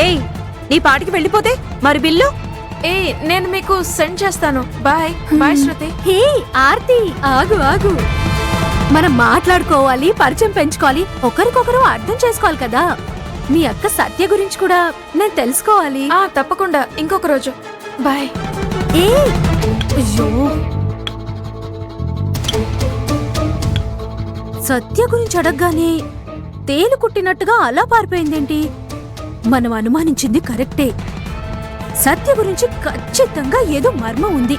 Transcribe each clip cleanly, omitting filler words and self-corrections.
ఏయ్, నీ పాటికి వెళ్ళిపోతే మరి బిల్లు? ఏ నేను మీకు సెండ్ చేస్తాను. బాయ్ బాయ్ శృతి. హే ఆర్తి, ఆగు ఆగు. మనం మాట్లాడుకోవాలి, పరిచయం పెంచుకోవాలి, ఒకరికొకరు అర్థం చేసుకోవాలి కదా. మీ అక్క సత్య గురించి కూడా నేను తెలుసుకోవాలి. తప్పకుండా ఇంకొక రోజు. బాయ్. ఏ అయ్యో, సత్య గురించి అడగగానే తేలు కుట్టినట్టుగా అలా పారిపోయిందేంటి? మనం అనుమానించింది కరెక్టే. సత్య గురించి ఖచ్చితంగా ఏదో మర్మం ఉంది.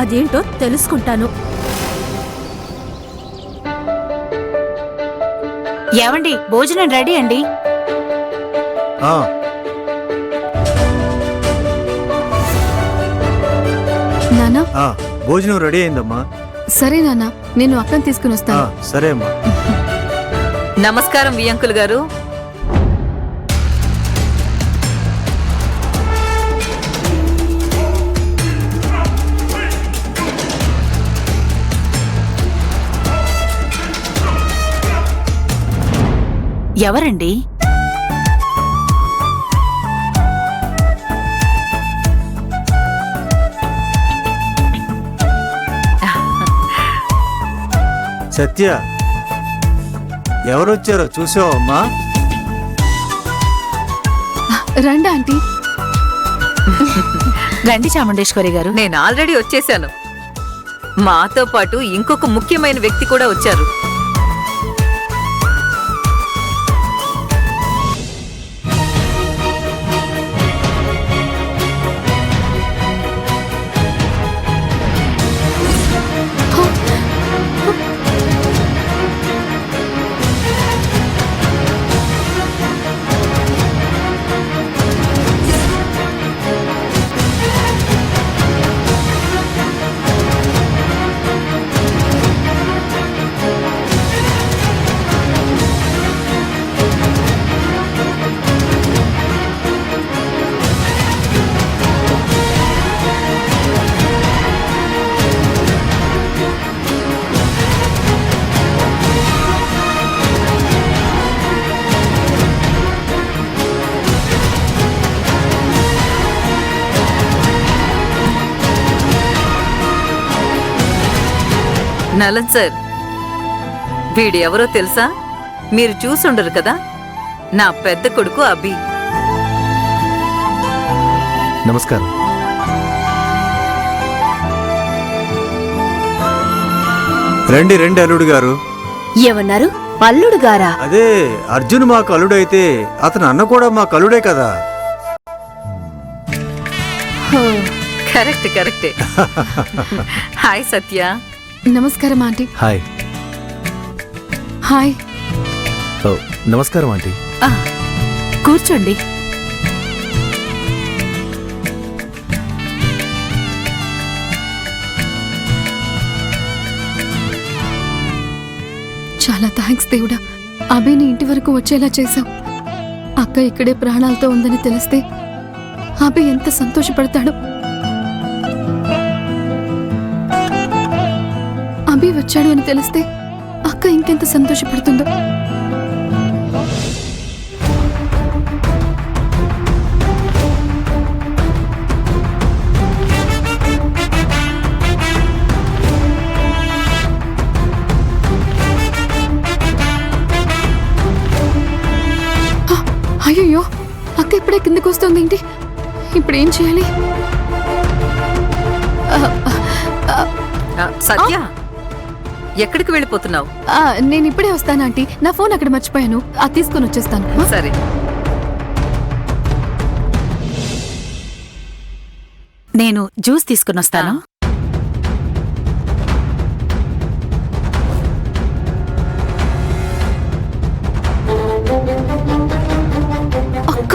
అదేంటో తెలుసుకుంటాను. ఏవండి, భోజనం రెడీ అండి. నానా, భోజనం రెడీ అయిందమ్మా. సరే నాన్న, నేను అక్కని తీసుకుని వస్తాను. సరే అమ్మా. నమస్కారం వియంకుల్ గారు. ఎవరండి? సత్య, ఎవరొచ్చారో చూసావమ్మా? రండి ఆంటీ. రండి చాముండేశ్వరి గారు. నేను ఆల్రెడీ వచ్చేసాను. మాతో పాటు ఇంకొక ముఖ్యమైన వ్యక్తి కూడా వచ్చారు. నలన్ సార్, వీడు ఎవరో తెలుసా? మీరు చూసుండరు కదా, నా పెద్ద కొడుకు అభి. నమస్కారం. రండి రండి అల్లుడు గారు. ఏమన్నారు? అల్లుడు గారా? అదే, అర్జున్ మాకు అల్లుడైతే అతను అన్న కూడా మాకు అల్లుడే కదా. కరెక్ట్ కరెక్టే. హాయ్ సత్య. నమస్కారం ఆంటీ. హాయ్. హాయ్. నమస్కారం ఆంటీ. కూర్చోండి. చాలా థ్యాంక్స్ దేవుడా, అభిని ఇంటి వరకు వచ్చేలా చేశావు. అక్క ఇక్కడే ప్రాణాలతో ఉందని తెలిస్తే అభి ఎంత సంతోషపడతాడు. అభి వచ్చాడు అని తెలిస్తే అక్క ఇంకెంత సంతోషపడుతుందో. అయ్యో, అక్క ఇప్పుడే కిందకు వస్తుంది ఏంటి? ఇప్పుడు ఏం చేయాలి? సత్య, ఎక్కడికి వెళ్ళిపోతున్నావు? నేను ఇప్పుడే వస్తాను ఆంటీ. నా ఫోన్ అక్కడ మర్చిపోయాను, అది తీసుకొని వచ్చేస్తాను. సరే. నేను జ్యూస్ తీసుకుని వస్తాను. అక్క,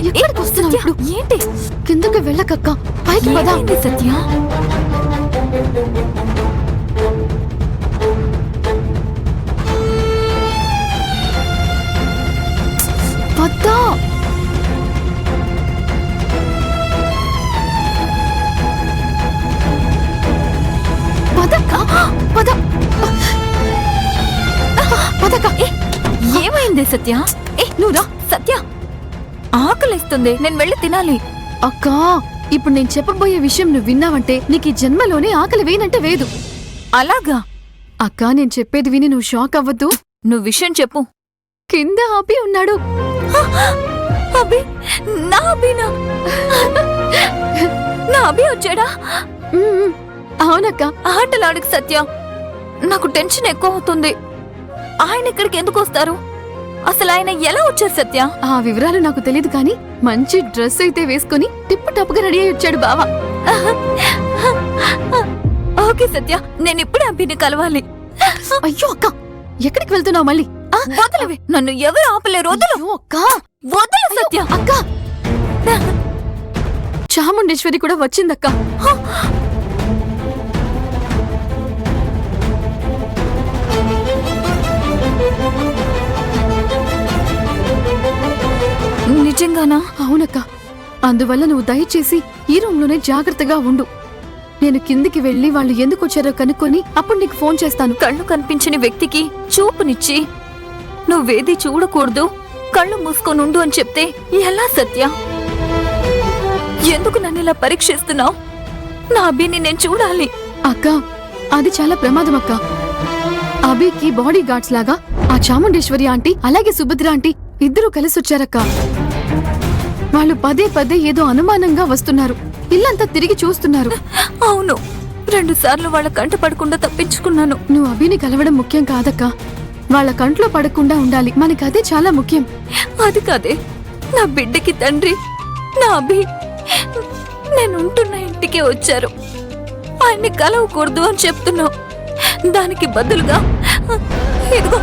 ఎక్కడికి వస్తున్నావు ఇప్పుడు? ఏంటి? కిందకి వెళ్ళకక్క, పైకి పద. సత్య, పద. పదక్క, పద. పదక్క. ఏమైంది సత్య? నువ్వు రా. సత్య, ఆగు. ఆకలిస్తుంది, నేను వెళ్ళి తినాలి. అక్కా ఇప్పుడు నేను చెప్పబోయే విషయం నువ్వు విన్నావంటే నీకు ఈ జన్మలోనే ఆకలి వేయనంటే వేదు. అలాగా? అక్కా నేను చెప్పేది విని నువ్వు షాక్ అవ్వద్దు. నువ్వు విషయం చెప్పు. కింద అభి ఉన్నాడు. అభి? నా అభినా? నా అభి వచ్చాడా? ఉమ్, అవునక్క. ఆటలాడికి సత్య, నాకు టెన్షన్ ఎక్కువ అవుతుంది. ఆయన ఇక్కడికి ఎందుకు వస్తారు? అసలు ఆయన ఎలా వచ్చారు సత్య? ఆ వివరాలు నాకు తెలియదు కానీ మంచి డ్రెస్ అయితే వేసుకుని టిప్పు టప్పుగా రెడీ అయి వచ్చాడు బావా. ఓకే సత్య, నేను ఇప్పుడే అభిని కలవాలి. అయ్యో అక్క ఎక్కడికి వెళ్తున్నావు మళ్ళీ? వదలవే, నన్ను ఎవరు ఆపలేరు. వదలు. అయ్యో, అక్క వదలు సత్య. అక్క చాముండేశ్వరి కూడా వచ్చిందక్క. నిజంగానా? అవునక్క, అందువల్ల నువ్వు దయచేసి ఈ రూమ్లోనే జాగ్రత్తగా ఉండు. నేను కిందికి వెళ్లి వాళ్ళు ఎందుకు వచ్చారో కనుక్కొని అప్పుడు నీకు ఫోన్ చేస్తాను. కళ్ళు కనిపించని వ్యక్తికి చూపునిచ్చి నువ్వేది చూడకూడదు, కళ్ళు మూసుకొని ఉండు అని చెప్తే ఎలా సత్య? ఎందుకు నన్ను ఇలా పరీక్షిస్తున్నావు? నా అభిని నేను చూడాలి. అక్క అది చాలా ప్రమాదం అక్క. అభికి బాడీ గార్డ్స్ లాగా ఆ చాముండేశ్వరి ఆంటీ అలాగే సుభద్ర ఆంటీ ఇద్దరూ కలిసి వచ్చారక్క. వాళ్ళు పదే పదే ఏదో అనుమానంగా వస్తున్నారు. ఇల్లంతా తిరిగి చూస్తున్నారు. అవును, 2 సార్లు వాళ్ళ కంట పడకుండా తప్పించుకున్నాను. నువ్వు అభిని కలవడం ముఖ్యం కాదక్క, వాళ్ళ కంట్లో పడకుండా ఉండాలి. మనకదే చాలా ముఖ్యం. అది కాదే, నా బిడ్డకి తండ్రి నా అభి నేనుంటున్న ఇంటికే వచ్చారు. ఆయన్ని కలవకూడదు అని చెప్తున్నావు. దానికి బదులుగా ఇదిగో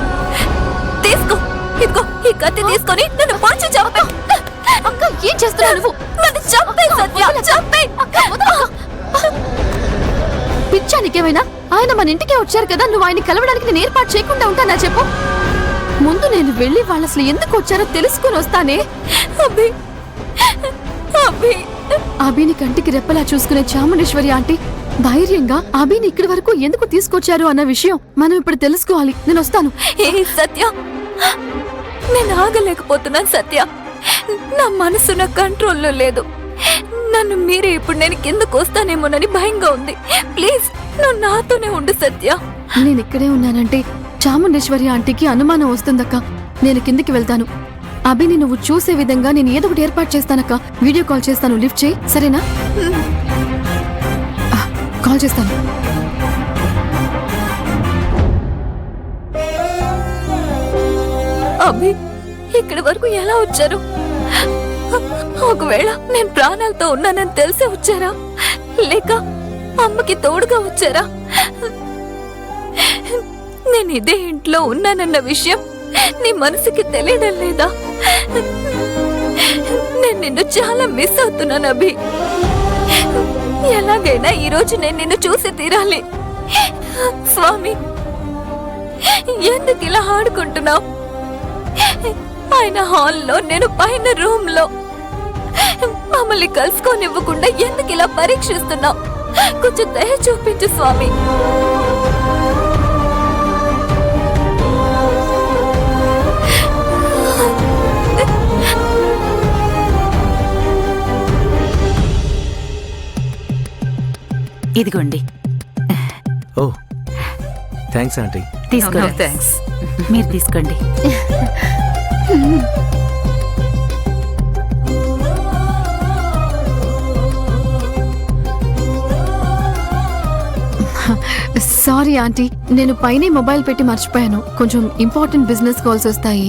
తీసుకో, ఇదిగో ఈ కత్తి తీసుకొని నన్ను పొడిచి చంపే. అక్క ఏం చేస్తున్నావు నువ్వు? నన్ను చంపే సత్య, చంపే. పిచ్చా నీకేమైనా? ఆయన మన ఇంటికే వచ్చారు కదా, నువ్వు ఆయన కలవడానికి నేను ఏర్పాటు చేయకుండా ఉంటానా చెప్పు? ముందు నేను వెళ్ళి వాళ్ళు అసలు ఎందుకు వచ్చారో తెలుసుకుని వస్తానే. అభి, అభి. అభిని కంటికి రెప్పలా చూసుకునే చాముండేశ్వరి ఆంటీ ధైర్యంగా అభిని ఇక్కడి వరకు ఎందుకు తీసుకొచ్చారు అన్న విషయం మనం ఇప్పుడు తెలుసుకోవాలి. నేను వస్తాను. ఏ సత్య, నేను ఆగలేకపోతున్నాను సత్య. నా మనసు నా కంట్రోల్లో లేదు. నన్ను మీరే ఇప్పుడు నేను కిందకు వస్తానేమోనని భయంగా ఉంది. ప్లీజ్ నువ్వు నాతోనే ఉండు సత్య. నేను ఇక్కడే ఉన్నానంటే చాముండేశ్వరి ఆంటీకి అనుమానం వస్తుందక్క. నేను కిందికి వెళ్తాను. అభిని నువ్వు చూసే విధంగా నేను ఏదో ఒకటి ఏర్పాటు చేస్తానక్క. వీడియో కాల్ చేస్తాను, లిఫ్ట్ చేయి సరేనా? కాల్ చేస్తాను. అభి ఇక్కడి వరకు ఎలా వచ్చారు? ఒకవేళ నేను ప్రాణాలతో ఉన్నానని తెలిసే వచ్చారా, లేక అమ్మకి తోడుగా వచ్చారా? నేను ఇదే ఇంట్లో ఉన్నానన్న విషయం నీ మనసుకి తెలియడం లేదా? నేను నిన్ను చాలా మిస్ అవుతున్నాను అభి. ఎలాగైనా ఈ రోజు నేను నిన్ను చూసి తీరాలి. స్వామి, ఎందుకు ఇలా ఆడుకుంటున్నావు? ఆయన హాల్లో, నేను పైన రూమ్ లో. మమ్మల్ని కలుసుకోనివ్వకుండా ఎందుకు ఇలా పరీక్షిస్తున్నావు? కొంచెం దయ చూపించు స్వామి. ఇదిగోండి, ఓ థ్యాంక్స్ ఆంటీ. తీసుకోండి. థ్యాంక్స్. మీరు తీసుకోండి. సారీ ఆంటీ, నేను పైనే మొబైల్ పెట్టి మర్చిపోయాను. కొంచెం ఇంపార్టెంట్ బిజినెస్ కాల్స్ వస్తాయి.